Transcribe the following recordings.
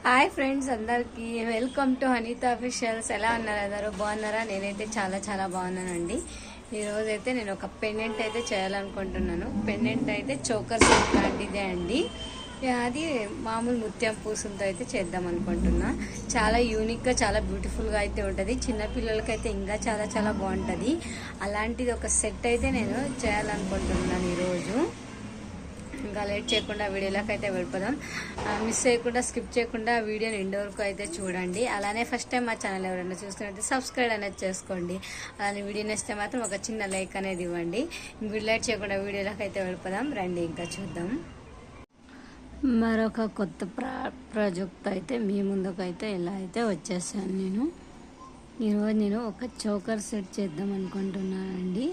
Hi friends, అందరికీ welcome to Anita officials. ఎలా ఉన్నారు? అందరూ బాగున్నారా? నేనైతే చాలా చాలా బాగున్నానండి. ఈరోజు అయితే నేను ఒక పెండెంట్ అయితే చేయాలనుకుంటున్నాను. పెండెంట్ అయితే చోకర్ సెట్ లాంటిదే అండి. అది మామూలు ముత్యం పూసలతో అయితే చేద్దాం అనుకుంటున్నా. చాలా యూనిక్గా, చాలా బ్యూటిఫుల్గా అయితే ఉంటుంది. చిన్నపిల్లలకైతే ఇంకా చాలా చాలా బాగుంటుంది. అలాంటిది ఒక సెట్ అయితే నేను చేయాలనుకుంటున్నాను ఈరోజు. ఇంకా లేట్ చేయకుండా వీడియోలోకి అయితే వెళ్ళిపోదాం. మిస్ చేయకుండా, స్కిప్ చేయకుండా వీడియోని ఎండ్ వరకు అయితే చూడండి. అలానే ఫస్ట్ టైం మా ఛానల్ ఎవరైనా చూస్తున్నట్టు సబ్స్క్రైబ్ అనేది చేసుకోండి. అలానే వీడియో నచ్చితే మాత్రం ఒక చిన్న లైక్ అనేది ఇవ్వండి. ఇంక లేట్ చేయకుండా వీడియోలోకి అయితే వెళ్ళిపోదాం రండి. ఇంకా చూద్దాం. మరొక కొత్త ప్రాజెక్ట్ అయితే మీ ముందుకైతే ఇలా అయితే వచ్చేసాను. ఈరోజు నేను ఒక చోకర్ సెట్ చేద్దాం అనుకుంటున్నానండి.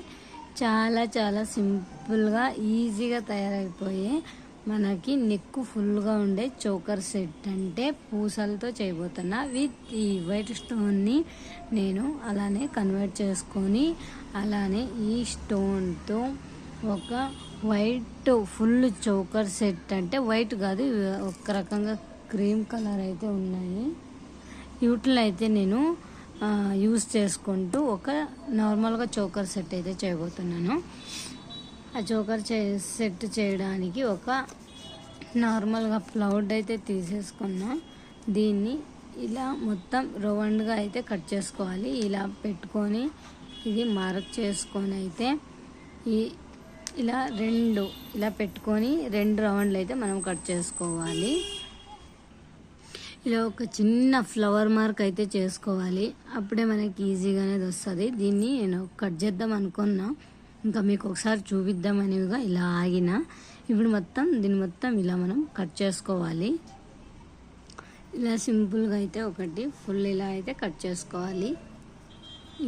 చాలా చాలా సింపుల్గా, ఈజీగా తయారైపోయే మనకి నెక్ ఫుల్గా ఉండే చోకర్ సెట్ అంటే పూసలతో చేయబోతున్నా. విత్ ఈ వైట్ స్టోన్ని నేను అలానే కన్వర్ట్ చేసుకొని, అలానే ఈ స్టోన్తో ఒక వైట్ ఫుల్ చోకర్ సెట్, అంటే వైట్ కాదు, ఒక రకంగా క్రీమ్ కలర్ అయితే ఉన్నాయి. వీటిలో అయితే నేను యూజ్ చేసుకుంటూ ఒక నార్మల్గా చోకర్ సెట్ అయితే చేయబోతున్నాను. ఆ చోకర్ సెట్ చేయడానికి ఒక నార్మల్గా ఫ్లౌడ్ అయితే తీసేసుకున్నా. దీన్ని ఇలా మొత్తం రౌండ్గా అయితే కట్ చేసుకోవాలి. ఇలా పెట్టుకొని ఇది మార్క్ చేసుకొని అయితే ఇలా పెట్టుకొని 2 రౌండ్లు అయితే మనం కట్ చేసుకోవాలి. ఇలా ఒక చిన్న ఫ్లవర్ మార్క్ అయితే చేసుకోవాలి. అప్పుడే మనకి ఈజీగా అనేది వస్తుంది. దీన్ని నేను కట్ చేద్దాం అనుకున్నా, ఇంకా మీకు ఒకసారి చూపిద్దామనేవిగా ఇలా ఆగిన. ఇప్పుడు దీన్ని మొత్తం ఇలా మనం కట్ చేసుకోవాలి. ఇలా సింపుల్గా అయితే ఒకటి ఫుల్ ఇలా అయితే కట్ చేసుకోవాలి.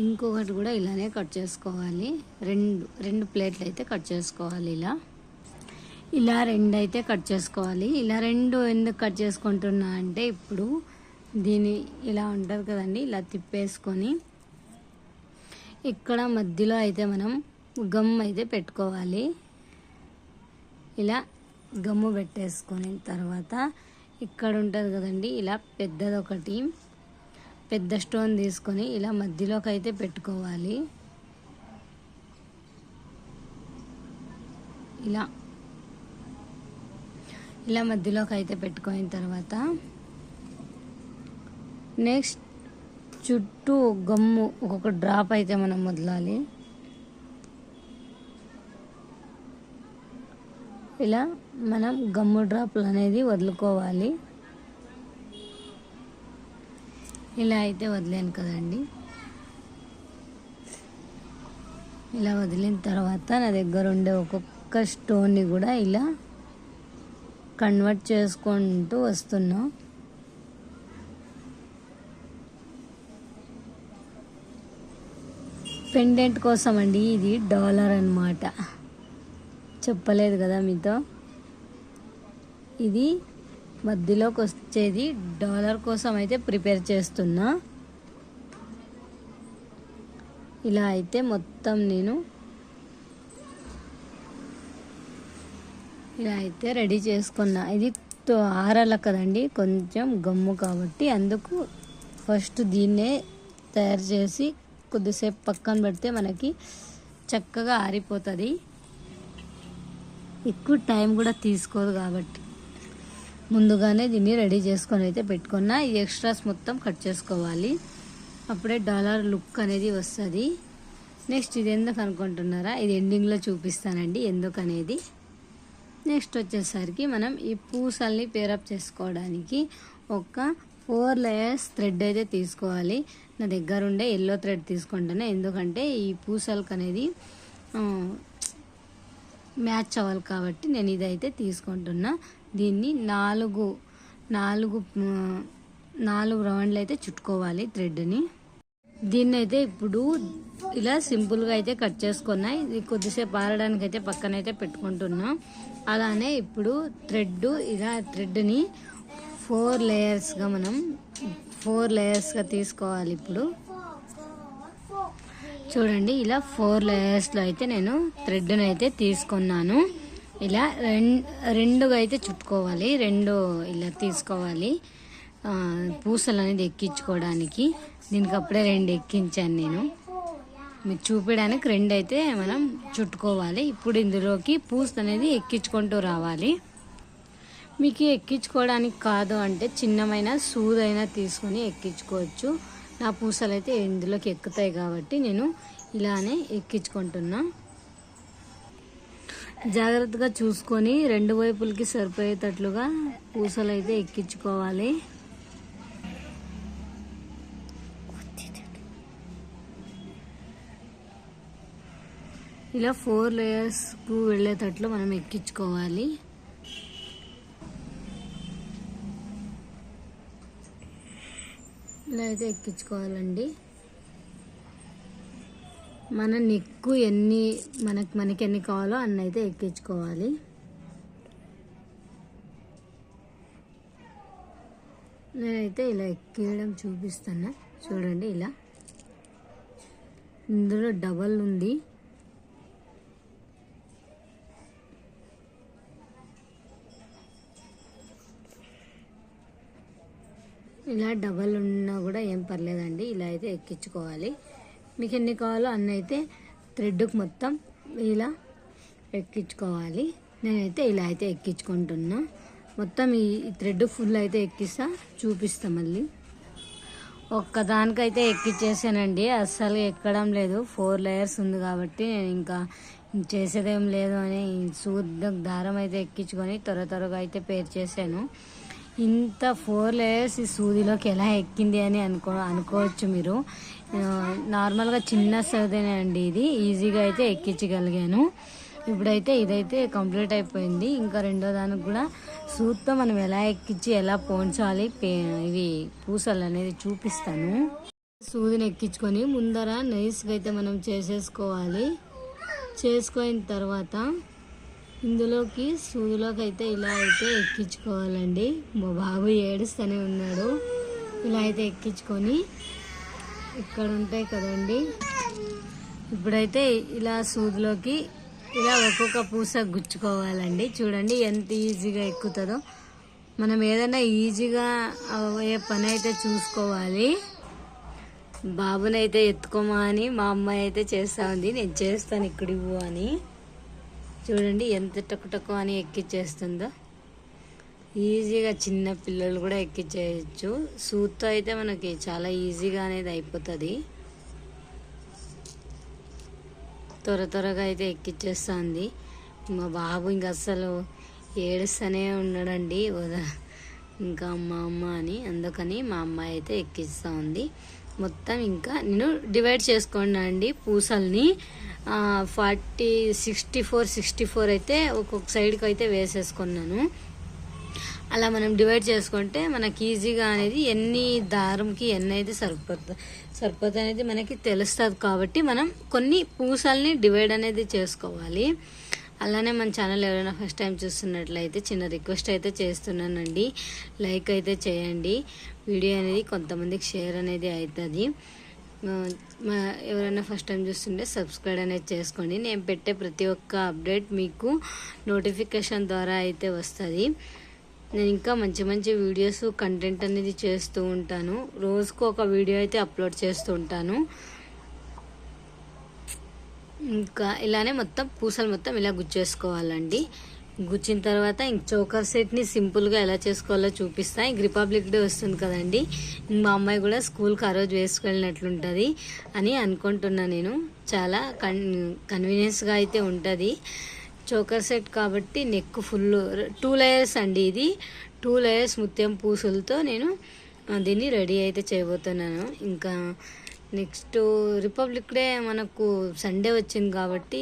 ఇంకొకటి కూడా ఇలానే కట్ చేసుకోవాలి. రెండు ప్లేట్లు అయితే కట్ చేసుకోవాలి. ఇలా 2 అయితే కట్ చేసుకోవాలి. ఇలా 2 ఎందుకు కట్ చేసుకుంటున్నా అంటే, ఇప్పుడు దీన్ని ఇలా ఉంటుంది కదండి, ఇలా తిప్పేసుకొని ఇక్కడ మధ్యలో అయితే మనం గమ్ అయితే పెట్టుకోవాలి. ఇలా గమ్ము పెట్టేసుకొని తర్వాత ఇక్కడ ఉంటుంది కదండి, ఇలా పెద్ద స్టోన్ తీసుకొని ఇలా మధ్యలోకి అయితే పెట్టుకోవాలి. ఇలా మధ్యలోకి అయితే పెట్టుకున్న తర్వాత నెక్స్ట్ చుట్టూ గమ్ము ఒక్కొక్క డ్రాప్ అయితే మనం వదలాలి. ఇలా మనం గమ్ము డ్రాప్లు అనేది వదులుకోవాలి. ఇలా అయితే వదిలేను కదండి. ఇలా వదిలిన తర్వాత నా దగ్గర ఉండే ఒక్కొక్క స్టోన్ని కూడా ఇలా కన్వర్ట్ చేసుకుంటూ వస్తున్నా. పెండెంట్ కోసం అండి. ఇది డాలర్ అన్నమాట, చెప్పలేదు కదా మీతో. ఇది మధ్యలోకి వచ్చేది డాలర్ కోసం అయితే ప్రిపేర్ చేస్తున్నా. ఇలా అయితే మొత్తం నేను ఇలా అయితే రెడీ చేసుకున్నా. ఇది ఆరాల కదండి, కొంచెం గమ్ము కాబట్టి అందుకు ఫస్ట్ దీన్నే తయారు చేసి కొద్దిసేపు పక్కన పెడితే మనకి చక్కగా ఆరిపోతుంది. ఎక్కువ టైం కూడా తీసుకోదు కాబట్టి ముందుగానే దీన్ని రెడీ చేసుకొని అయితే పెట్టుకున్నా. ఈ ఎక్స్ట్రాస్ మొత్తం కట్ చేసుకోవాలి. అప్పుడే డాలర్ లుక్ అనేది వస్తుంది. నెక్స్ట్ ఇది ఎందుకు అనుకుంటున్నారా, ఇది ఎండింగ్లో చూపిస్తానండి ఎందుకనేది. నెక్స్ట్ వచ్చేసరికి మనం ఈ పూసల్ని పేరప్ చేసుకోవడానికి ఒక 4 లేయర్స్ థ్రెడ్ అయితే తీసుకోవాలి. నా దగ్గర ఉండే ఎల్లో థ్రెడ్ తీసుకుంటాను, ఎందుకంటే ఈ పూసలకు అనేది మ్యాచ్ అవ్వాలి కాబట్టి నేను ఇదైతే తీసుకుంటున్నా. దీన్ని 4 రౌండ్లు అయితే చుట్టుకోవాలి థ్రెడ్ని. దీన్ని అయితే ఇప్పుడు ఇలా సింపుల్గా అయితే కట్ చేసుకున్నా. ఇది కొద్దిసేపు ఆరడానికి అయితే పక్కన అయితే పెట్టుకుంటున్నా. అలానే ఇప్పుడు థ్రెడ్ని 4 లేయర్స్గా తీసుకోవాలి. ఇప్పుడు చూడండి, ఇలా 4 లేయర్స్లో అయితే నేను థ్రెడ్ని అయితే తీసుకున్నాను. ఇలా రెండుగా అయితే చుట్టుకోవాలి, 2 ఇలా తీసుకోవాలి. పూసలు అనేది ఎక్కించుకోవడానికి. దీనికి అప్పుడే 2 ఎక్కించాను నేను. మీకు చూపించడానికి 2 అయితే మనం చుట్టుకోవాలి. ఇప్పుడు ఇందులోకి పూస అనేది ఎక్కించుకుంటూ రావాలి. మీకు ఎక్కించుకోవడానికి కాదు అంటే చిన్నమైన సూదైనా తీసుకొని ఎక్కించుకోవచ్చు. నా పూసలు అయితే ఇందులోకి ఎక్కుతాయి కాబట్టి నేను ఇలానే ఎక్కించుకుంటున్నా. జాగ్రత్తగా చూసుకొని 2 వైపులకి సరిపోయేటట్లుగా పూసలు అయితే ఎక్కించుకోవాలి. ఇలా 4 లేయర్స్కు వెళ్ళేటట్లు మనం ఎక్కించుకోవాలి. ఇలా అయితే ఎక్కించుకోవాలండి. మన నెక్కు మనకి ఎన్ని కావాలో అన్ని అయితే ఎక్కించుకోవాలి. నేనైతే ఇలా ఎక్కియడం చూపిస్తాను చూడండి. ఇలా ఇందులో డబల్ ఉంది. ఇలా డబల్ ఉన్నా కూడా ఏం పర్లేదండి. ఇలా అయితే ఎక్కించుకోవాలి. మీకు ఎన్ని కావాలో అన్నీ అయితే థ్రెడ్కి మొత్తం ఇలా ఎక్కించుకోవాలి. నేనైతే ఇలా అయితే ఎక్కించుకుంటున్నా. మొత్తం ఈ థ్రెడ్ ఫుల్ అయితే ఎక్కిస్తా, చూపిస్తా మళ్ళీ. ఒక్కదానికైతే ఎక్కించేసానండి, అస్సలు ఎక్కడం లేదు. 4 లేయర్స్ ఉంది కాబట్టి నేను ఇంకా చేసేదేం లేదు అని దారం అయితే ఎక్కించుకొని త్వరగా అయితే పేర్ చేశాను. ఇంత 4 లేయర్స్ ఈ సూదిలోకి ఎలా ఎక్కింది అని అనుకోవచ్చు మీరు. నార్మల్గా చిన్న సూదేనే అండి ఇది. ఈజీగా అయితే ఎక్కించగలిగాను. ఇప్పుడైతే ఇదైతే కంప్లీట్ అయిపోయింది. ఇంకా 2వ దానికి కూడా సూత్తో మనం ఎలా ఎక్కించి ఎలా పోంచాలి ఇవి పూసలు అనేది చూపిస్తాను. సూదిని ఎక్కించుకొని ముందర నైస్గా అయితే మనం చేసేసుకోవాలి. చేసుకున్న తర్వాత ఇందులోకి సూదిలోకి అయితే ఇలా అయితే ఎక్కించుకోవాలండి. మా బాబు ఏడుస్తూనే ఉన్నాడు. ఇలా అయితే ఎక్కించుకొని ఇక్కడ ఉంటాయి కదండి. ఇప్పుడైతే ఇలా సూదిలోకి ఇలా ఒక్కొక్క పూస గుచ్చుకోవాలండి. చూడండి ఎంత ఈజీగా ఎక్కుతుందో. మనం ఏదైనా ఈజీగా అయ్యే పని అయితే చూసుకోవాలి. బాబునైతే ఎత్తుకోమా అని మా అమ్మాయి అయితే చేస్తూ ఉంది. నేను చేస్తాను ఇక్కడ ఇవ్వు అని. చూడండి ఎంత టక్కు అని ఎక్కిచ్చేస్తుందో. ఈజీగా చిన్న పిల్లలు కూడా ఎక్కించేయచ్చు. సూత్తో అయితే మనకి చాలా ఈజీగా అనేది అయిపోతుంది. త్వరగా అయితే ఎక్కిచ్చేస్తుంది. మా బాబు ఇంకా అస్సలు ఏడుస్తూనే ఉన్నాడండి, ఇంకా అమ్మ అని. అందుకని మా అమ్మాయి అయితే ఎక్కిస్తూ ఉంది. మొత్తం ఇంకా నేను డివైడ్ చేసుకున్నా అండి పూసల్ని. 40, 64 అయితే ఒక్కొక్క సైడ్కి అయితే వేసేసుకున్నాను. అలా మనం డివైడ్ చేసుకుంటే మనకి ఈజీగా అనేది ఎన్ని దారంకి ఎన్ని అయితే సరిపోతుంది అనేది మనకి తెలుస్తుంది. కాబట్టి మనం కొన్ని పూసల్ని డివైడ్ అనేది చేసుకోవాలి. అలానే మన ఛానల్ ఎవరైనా ఫస్ట్ టైం చూస్తున్నట్లయితే చిన్న రిక్వెస్ట్ అయితే చేస్తున్నానండి, లైక్ అయితే చేయండి. వీడియో అనేది కొంతమందికి షేర్ అనేది అవుతుంది. ఎవరైనా ఫస్ట్ టైం చూస్తుంటే సబ్స్క్రైబ్ అనేది చేసుకోండి. నేను పెట్టే ప్రతి ఒక్క అప్డేట్ మీకు నోటిఫికేషన్ ద్వారా అయితే వస్తుంది. నేను ఇంకా మంచి వీడియోస్ కంటెంట్ అనేది చేస్తూ ఉంటాను. రోజుకు ఒక వీడియో అయితే అప్లోడ్ చేస్తూ ఉంటాను. ఇంకా ఇలానే మొత్తం పూసలు మొత్తం ఇలా గుచ్చేసుకోవాలండి. గుచ్చిన తర్వాత ఇంక చోకర్ సెట్ని సింపుల్గా ఎలా చేసుకోవాలో చూపిస్తాను. ఇంక రిపబ్లిక్ డే వస్తుంది కదండి, మా అమ్మాయి కూడా స్కూల్కి ఆ రోజు వేసుకెళ్ళినట్లుంటుంది అని అనుకుంటున్నా నేను. చాలా కన్వీనియన్స్గా అయితే ఉంటుంది. చోకర్ సెట్ కాబట్టి నెక్ ఫుల్ 2 లేయర్స్ అండి. ఇది 2 లేయర్స్ ముత్యం పూసలతో నేను దీన్ని రెడీ అయితే చేయబోతున్నాను. ఇంకా నెక్స్ట్ రిపబ్లిక్ డే మనకు సండే వచ్చింది కాబట్టి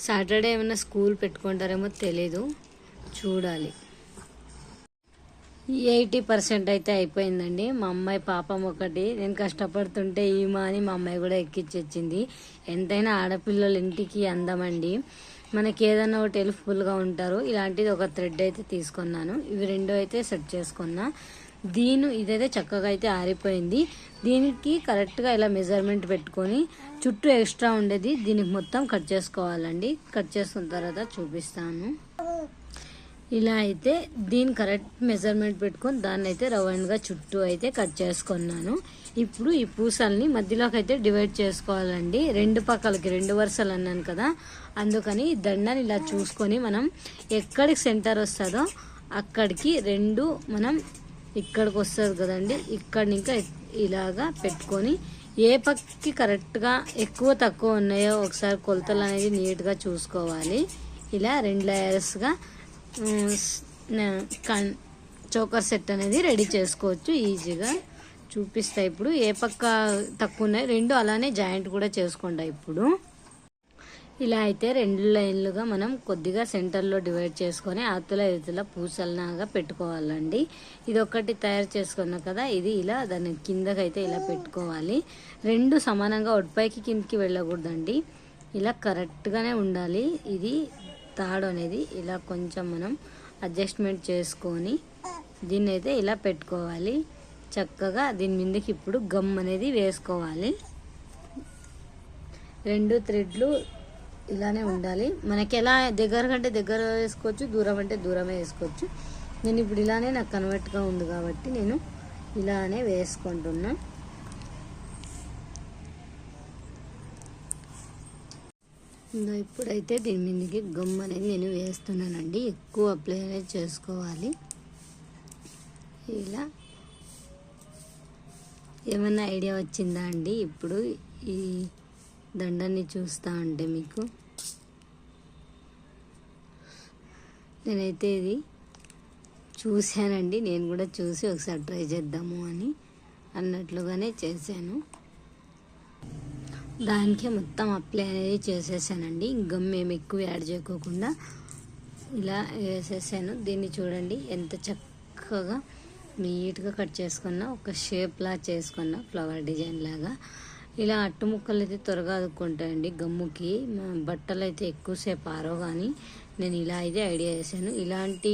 సాటర్డే ఏమైనా స్కూల్ పెట్టుకుంటారేమో తెలీదు, చూడాలి. 80% అయితే అయిపోయిందండి. మా అమ్మాయి పాపం ఒకటి నేను కష్టపడుతుంటే ఈమా అని మా అమ్మాయి కూడా ఎక్కించొచ్చింది. ఎంతైనా ఆడపిల్లలు ఇంటికి అందమండి. మనకి ఏదైనా ఒకటి హెల్ప్ఫుల్గా ఉంటారు. ఇలాంటిది ఒక థ్రెడ్ అయితే తీసుకున్నాను. ఇవి 2 అయితే సెట్ చేసుకున్నా. ఇదైతే చక్కగా అయితే ఆరిపోయింది. దీనికి కరెక్ట్గా ఇలా మెజర్మెంట్ పెట్టుకొని చుట్టూ ఎక్స్ట్రా ఉండేది దీనికి మొత్తం కట్ చేసుకోవాలండి. కట్ చేసుకున్న తర్వాత చూపిస్తాను. ఇలా అయితే దీని కరెక్ట్ మెజర్మెంట్ పెట్టుకొని దాన్ని అయితే రౌండ్గా చుట్టూ అయితే కట్ చేసుకున్నాను. ఇప్పుడు ఈ పూసల్ని మధ్యలోకి అయితే డివైడ్ చేసుకోవాలండి. రెండు పక్కలకి 2 వరుసలు అన్నాను కదా, అందుకని దండని ఇలా చూసుకొని మనం ఎక్కడికి సెంటర్ వస్తుందో అక్కడికి 2 మనం ఇక్కడికి వస్తుంది కదండి, ఇక్కడి ఇంకా ఇలాగా పెట్టుకొని ఏ పక్కకి కరెక్ట్గా ఎక్కువ తక్కువ ఉన్నాయో ఒకసారి కొలతలు అనేది నీట్గా చూసుకోవాలి. ఇలా 2 లేయర్స్గా చోకర్ సెట్ అనేది రెడీ చేసుకోవచ్చు ఈజీగా. చూపిస్తా ఇప్పుడు ఏ పక్క తక్కువ ఉన్నాయి 2 అలానే జాయింట్ కూడా చేసుకుంటా. ఇప్పుడు ఇలా అయితే 2 లైన్లుగా మనం కొద్దిగా సెంటర్లో డివైడ్ చేసుకొని అవతల ఇవతల పూసలనాగా పెట్టుకోవాలండి. ఇది ఒకటి తయారు చేసుకున్నాం కదా, ఇది ఇలా దాని కిందకైతే ఇలా పెట్టుకోవాలి. 2 సమానంగా ఒడిపైకి కిందకి వెళ్ళకూడదండి, ఇలా కరెక్ట్గానే ఉండాలి. ఇది తాడు అనేది ఇలా కొంచెం మనం అడ్జస్ట్మెంట్ చేసుకొని దీన్ని అయితే ఇలా పెట్టుకోవాలి. చక్కగా దీని మీదకి ఇప్పుడు గమ్ అనేది వేసుకోవాలి. 2 థ్రెడ్లు ఇలానే ఉండాలి. మనకి ఎలా దగ్గర కంటే దగ్గర వేసుకోవచ్చు, దూరం అంటే దూరమే వేసుకోవచ్చు. నేను ఇప్పుడు ఇలానే నాకు కన్వర్ట్గా ఉంది కాబట్టి నేను ఇలానే వేసుకుంటున్నా. ఇప్పుడైతే దీని మీదకి గమ్ అనేది నేను వేస్తున్నానండి. ఎక్కువ అప్లై అనేది చేసుకోవాలి. ఇలా ఏమన్నా ఐడియా వచ్చిందా అండి ఇప్పుడు ఈ దండాన్ని చూస్తా ఉంటే మీకు? నేనైతే ఇది చూశానండి, నేను కూడా చూసి ఒకసారి ట్రై చేద్దాము అని అన్నట్లుగానే చేశాను. దానికే మొత్తం అప్లై అనేది చేసేసానండి. గమ్ ఏమి ఎక్కువ యాడ్ చేయకోకుండా ఇలా వేసేసాను. దీన్ని చూడండి ఎంత చక్కగా నీట్గా కట్ చేసుకున్న, ఒక షేప్లా చేసుకున్న ఫ్లవర్ డిజైన్ లాగా. ఇలా అట్టు ముక్కలు అయితే త్వరగా అదుక్కుంటాయండి గమ్ముకి, బట్టలు అయితే ఎక్కువసేపు ఆరో. కానీ నేను ఇలా అయితే ఐడియా చేశాను. ఇలాంటి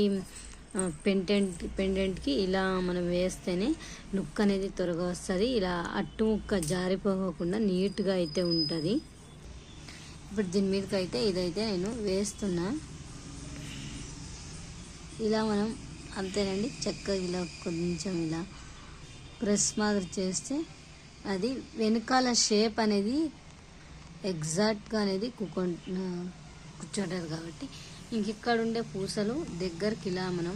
పెండెంట్కి ఇలా మనం వేస్తేనే లుక్ అనేది త్వరగా వస్తుంది. ఇలా అట్టు ముక్క జారిపోకుండా నీట్గా అయితే ఉంటుంది. ఇప్పుడు దీని మీదకి అయితే ఇదైతే నేను వేస్తున్నా. ఇలా మనం అంతేనండి, చక్కగా ఇలా కొంచెం ఇలా ప్రెస్ మాదిరి చేస్తే అది వెనకాల షేప్ అనేది ఎగ్జాక్ట్గా అనేది కూర్చోంటుంది కాబట్టి ఇంకిక్కడ ఉండే పూసలు దగ్గరికి ఇలా మనం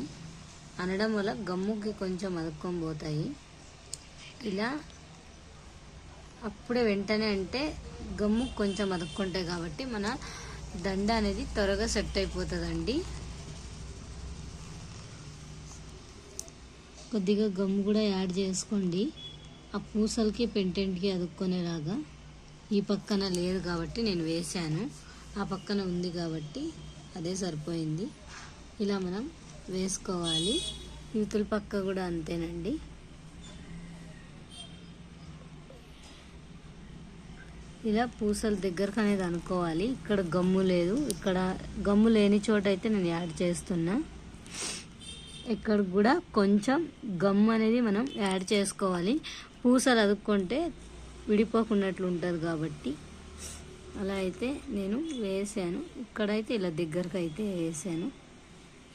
అనడం వల్ల గమ్ముకి కొంచెం అదుక్కొని పోతాయి. ఇలా అప్పుడే వెంటనే అంటే గమ్ము కొంచెం అదుక్కుంటాయి కాబట్టి మన దండ అనేది త్వరగా సెట్ అయిపోతుందండి. కొద్దిగా గమ్ము కూడా యాడ్ చేసుకోండి, ఆ పూసలకి పెంటెంట్కి అదుక్కునేలాగా. ఈ పక్కన లేదు కాబట్టి నేను వేశాను, ఆ పక్కన ఉంది కాబట్టి అదే సరిపోయింది. ఇలా మనం వేసుకోవాలి. యువతల పక్క కూడా అంతేనండి. ఇలా పూసల దగ్గరకు అనేది అనుకోవాలి. ఇక్కడ గమ్ము లేదు, ఇక్కడ గమ్ము లేని చోట అయితే నేను యాడ్ చేస్తున్నా. ఇక్కడ కూడా కొంచెం గమ్ అనేది మనం యాడ్ చేసుకోవాలి. పూసలు అదుక్కుంటే విడిపోకున్నట్లు ఉంటుంది కాబట్టి అలా అయితే నేను వేసాను. ఇక్కడైతే ఇలా దగ్గరకు అయితే వేసాను.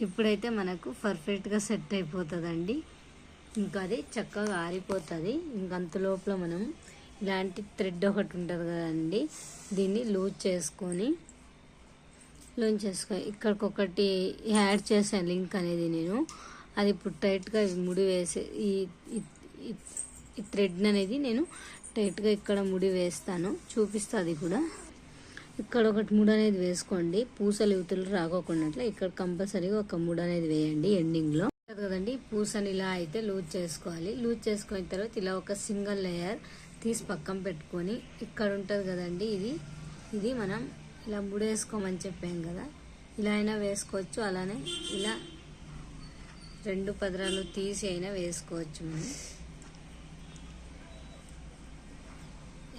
ఇప్పుడైతే మనకు పర్ఫెక్ట్గా సెట్ అయిపోతుందండి. ఇంకా అది చక్కగా ఆరిపోతుంది. ఇంకంత లోపల మనం ఇలాంటి థ్రెడ్ ఒకటి ఉంటుంది కదండి, దీన్ని లూజ్ చేసుకొని ఇక్కడికొకటి యాడ్ చేశాను లింక్ అనేది నేను. అది ఇప్పుడు టైట్గా ముడి వేసే ఈ థ్రెడ్ అనేది నేను టైట్గా ఇక్కడ ముడి వేస్తాను, చూపిస్తుంది కూడా. ఇక్కడ ఒకటి ముడి అనేది వేసుకోండి, పూసలు యువతలు రాకోకున్నట్లు. ఇక్కడ కంపల్సరీగా ఒక ముడి అనేది వేయండి ఎండింగ్లో కదండి. పూసని ఇలా అయితే లూజ్ చేసుకోవాలి. లూజ్ చేసుకున్న తర్వాత ఇలా ఒక సింగిల్ లేయర్ తీసి పక్కన పెట్టుకొని ఇక్కడ ఉంటుంది కదండి, ఇది మనం ఇలా ముడేసుకోమని చెప్పాం కదా, ఇలా అయినా వేసుకోవచ్చు. అలానే ఇలా 2 పదరాలు తీసి అయినా వేసుకోవచ్చు మనం.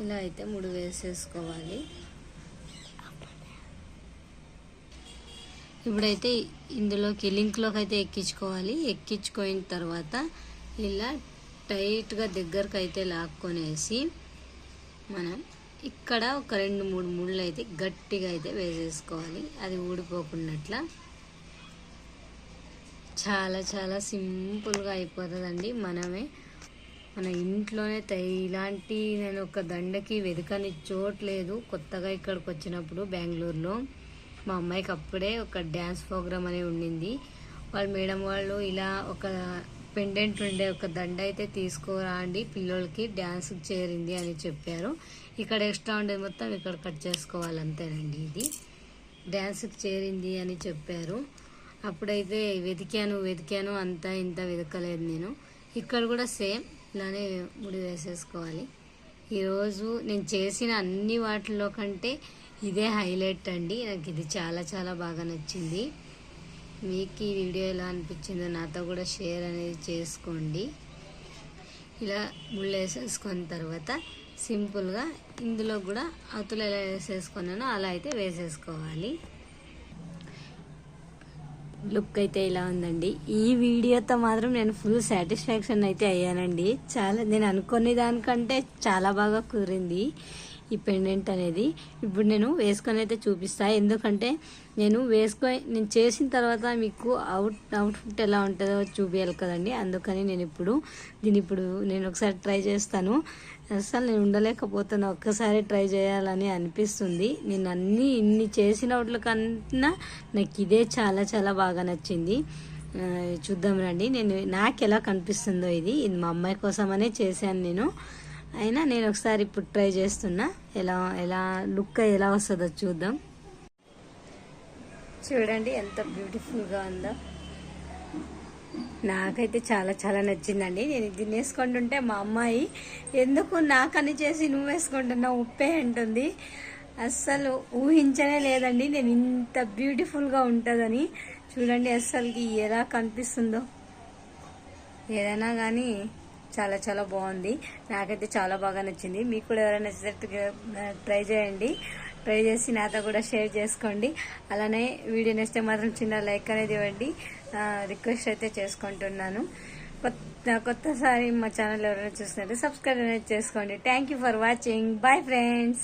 ఇలా అయితే ముడి వేసేసుకోవాలి. ఇప్పుడైతే ఇందులోకి లింక్లోకి అయితే ఎక్కించుకోవాలి. ఎక్కించుకోయిన తర్వాత ఇలా టైట్గా దగ్గరకు అయితే లాక్కొనేసి మనం ఇక్కడ ఒక 2-3 ముళ్ళు అయితే గట్టిగా అయితే వేసేసుకోవాలి, అది ఊడిపోకున్నట్ల. చాలా చాలా సింపుల్గా అయిపోతుందండి. మన ఇంట్లోనే ఇలాంటి నేను ఒక దండకి వెతకని చోట్లేదు. కొత్తగా ఇక్కడికి వచ్చినప్పుడు బెంగళూరులో మా అమ్మాయికి అప్పుడే ఒక డ్యాన్స్ ప్రోగ్రామ్ అనేది ఉండింది. మేడం వాళ్ళు ఇలా ఒక పెండెంట్ ఉండే ఒక దండ అయితే తీసుకోరా అండి, పిల్లలకి డ్యాన్స్ చేరింది అని చెప్పారు. ఇక్కడ ఎక్స్ట్రా ఉండేది మొత్తం ఇక్కడ కట్ చేసుకోవాలి అంతేనండి. ఇది డ్యాన్స్కి చేరింది అని చెప్పారు. అప్పుడైతే వెతికాను అంతా ఇంత వెతకలేదు నేను. ఇక్కడ కూడా సేమ్ ఇలానే ముడి వేసేసుకోవాలి. ఈరోజు నేను చేసిన అన్ని వాటిలో కంటే ఇదే హైలైట్ అండి. నాకు ఇది చాలా చాలా బాగా నచ్చింది. మీకు ఈ వీడియో ఎలా అనిపించిందో నాతో కూడా షేర్ అనేది చేసుకోండి. ఇలా ముళ్ళు వేసేసుకున్న తర్వాత సింపుల్గా ఇందులో కూడా అవతల ఎలా వేసేసుకున్నానో అలా అయితే వేసేసుకోవాలి. లుక్ అయితే ఇలా ఉందండి. ఈ వీడియోతో మాత్రం నేను ఫుల్ సాటిస్ఫాక్షన్ అయితే అయ్యానండి. నేను అనుకునే దానికంటే చాలా బాగా కుదిరింది ఈ పెండెంట్ అనేది. ఇప్పుడు నేను వేసుకొని అయితే చూపిస్తా. ఎందుకంటే నేను చేసిన తర్వాత మీకు అవుట్ఫిట్ ఎలా ఉంటుందో చూపించాలి కదండి. అందుకని నేను ఒకసారి ట్రై చేస్తాను. అసలు నేను ఉండలేకపోతున్నా, ఒక్కసారి ట్రై చేయాలని అనిపిస్తుంది. నేను ఇన్ని చేసిన వాటి కన్నా నాకు ఇదే చాలా చాలా బాగా నచ్చింది. చూద్దాం రండి నాకు ఎలా కనిపిస్తుందో. ఇది మా అమ్మాయి కోసమనే చేశాను నేను. అయినా నేను ఒకసారి ఇప్పుడు ట్రై చేస్తున్నా, ఎలా లుక్ ఎలా వస్తుందో చూద్దాం. చూడండి ఎంత బ్యూటిఫుల్గా ఉందో. నాకైతే చాలా చాలా నచ్చిందండి. నేను ఇది వేసుకుంటుంటే మా అమ్మాయి ఎందుకు నాకని చేసి నువ్వు వేసుకుంటున్నావు ఉప్పే అంటుంది. అస్సలు ఊహించనే లేదండి నేను ఇంత బ్యూటిఫుల్గా ఉంటుందని. చూడండి అస్సలకి ఎలా కనిపిస్తుందో. ఏదైనా కానీ చాలా చాలా బాగుంది. నాకైతే చాలా బాగా నచ్చింది. మీకు కూడా ఎవరైనా నచ్చినట్టుగా ట్రై చేయండి. ట్రై చేసి నాతో కూడా షేర్ చేసుకోండి. అలానే వీడియో నచ్చితే మాత్రం చిన్న లైక్ అనేది ఇవ్వండి. రిక్వెస్ట్ అయితే చేసుకుంటున్నాను. కొత్తసారి మా ఛానల్ ఎవరైనా చూసినట్టు సబ్స్క్రైబ్ అనేది చేసుకోండి. Thank you for watching. Bye friends.